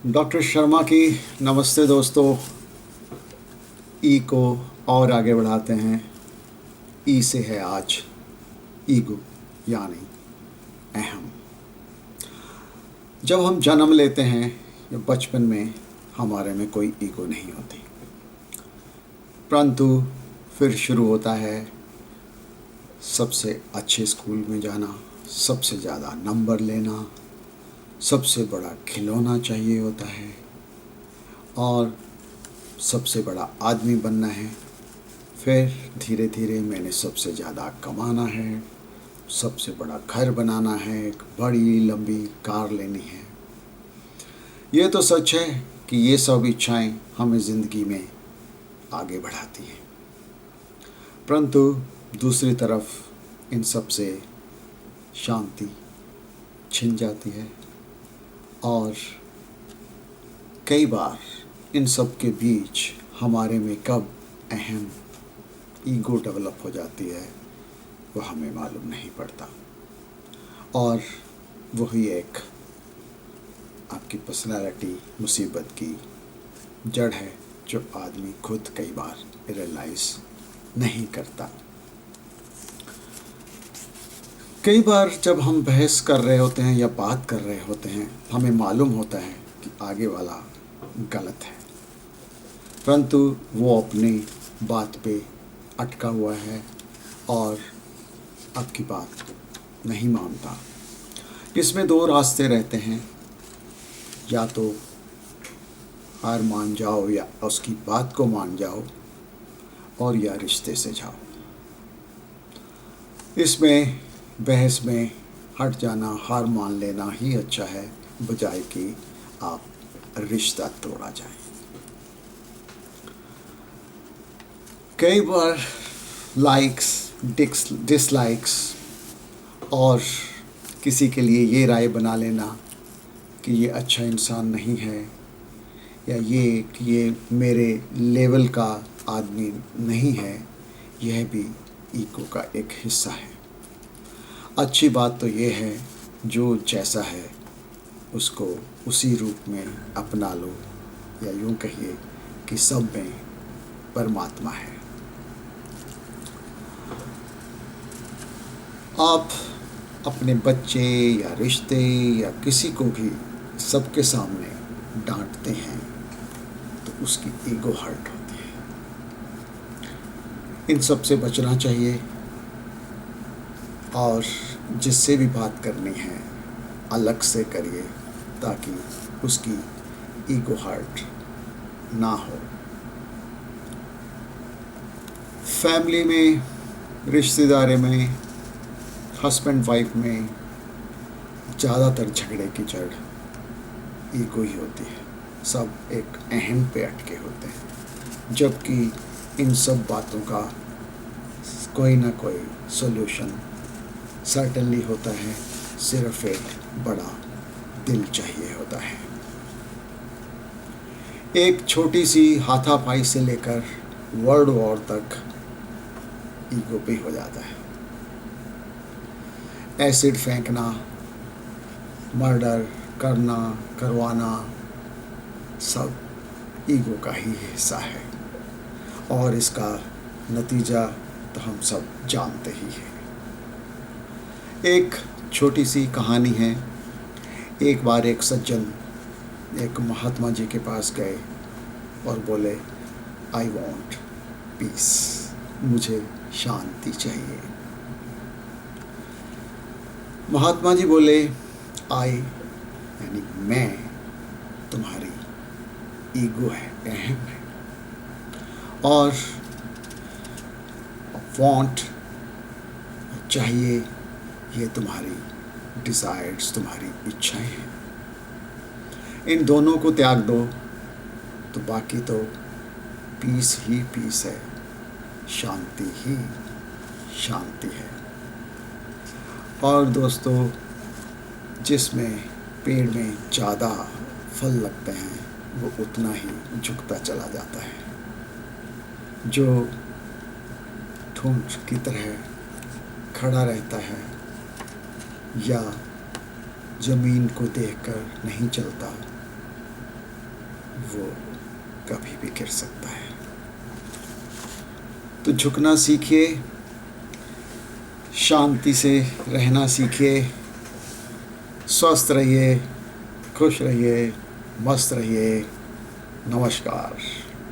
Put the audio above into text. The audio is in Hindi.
डॉक्टर शर्मा की नमस्ते दोस्तों। ई को और आगे बढ़ाते हैं। ई से है आज ईगो यानी अहम। जब हम जन्म लेते हैं या बचपन में हमारे में कोई ईगो नहीं होती, परंतु फिर शुरू होता है सबसे अच्छे स्कूल में जाना, सबसे ज़्यादा नंबर लेना, सबसे बड़ा खिलौना चाहिए होता है और सबसे बड़ा आदमी बनना है। फिर धीरे धीरे मैंने सबसे ज़्यादा कमाना है, सबसे बड़ा घर बनाना है, एक बड़ी लंबी कार लेनी है। ये तो सच है कि ये सब इच्छाएं हमें ज़िंदगी में आगे बढ़ाती हैं, परंतु दूसरी तरफ इन सब से शांति छिन जाती है और कई बार इन सब के बीच हमारे में कब अहम ईगो डेवलप हो जाती है वो हमें मालूम नहीं पड़ता। और वही एक आपकी पर्सनालिटी मुसीबत की जड़ है जो आदमी खुद कई बार रियलाइज़ नहीं करता। कई बार जब हम बहस कर रहे होते हैं या बात कर रहे होते हैं, हमें मालूम होता है कि आगे वाला गलत है, परंतु वो अपनी बात पे अटका हुआ है और आपकी बात नहीं मानता। इसमें दो रास्ते रहते हैं, या तो हार मान जाओ या उसकी बात को मान जाओ और या रिश्ते से जाओ। इसमें बहस में हट जाना, हार मान लेना ही अच्छा है, बजाय कि आप रिश्ता तोड़ा जाए। कई बार लाइक्स डिसलाइक्स और किसी के लिए ये राय बना लेना कि ये अच्छा इंसान नहीं है या ये मेरे लेवल का आदमी नहीं है, यह भी ईगो का एक हिस्सा है। अच्छी बात तो ये है जो जैसा है उसको उसी रूप में अपना लो, या यूँ कहिए कि सब में परमात्मा है। आप अपने बच्चे या रिश्ते या किसी को भी सबके सामने डांटते हैं तो उसकी ईगो हर्ट होती है। इन सब से बचना चाहिए और जिससे भी बात करनी है अलग से करिए ताकि उसकी ईगो हर्ट ना हो। फैमिली में, रिश्तेदारी में, हस्बैंड वाइफ में ज़्यादातर झगड़े की जड़ ईगो ही होती है। सब एक अहम पे अटके होते हैं, जबकि इन सब बातों का कोई ना कोई सॉल्यूशन सर्टेनली होता है। सिर्फ एक बड़ा दिल चाहिए होता है। एक छोटी सी हाथापाई से लेकर वर्ल्ड वॉर तक ईगो पे हो जाता है। एसिड फेंकना, मर्डर करना, करवाना, सब ईगो का ही हिस्सा है और इसका नतीजा तो हम सब जानते ही हैं। एक छोटी सी कहानी है। एक बार एक सज्जन एक महात्मा जी के पास गए और बोले, आई वॉन्ट पीस, मुझे शांति चाहिए। महात्मा जी बोले, आई यानी मैं तुम्हारी ईगो है, अहम है, और वांट चाहिए ये तुम्हारी डिज़ायर्स, तुम्हारी इच्छाएं हैं। इन दोनों को त्याग दो तो बाकी तो पीस ही पीस है, शांति ही शांति है। और दोस्तों, जिसमें पेड़ में ज़्यादा फल लगते हैं वो उतना ही झुकता चला जाता है। जो ठूंठ की तरह खड़ा रहता है या ज़मीन को देखकर नहीं चलता, वो कभी भी गिर सकता है। तो झुकना सीखिए, शांति से रहना सीखिए, स्वस्थ रहिए, खुश रहिए, मस्त रहिए। नमस्कार।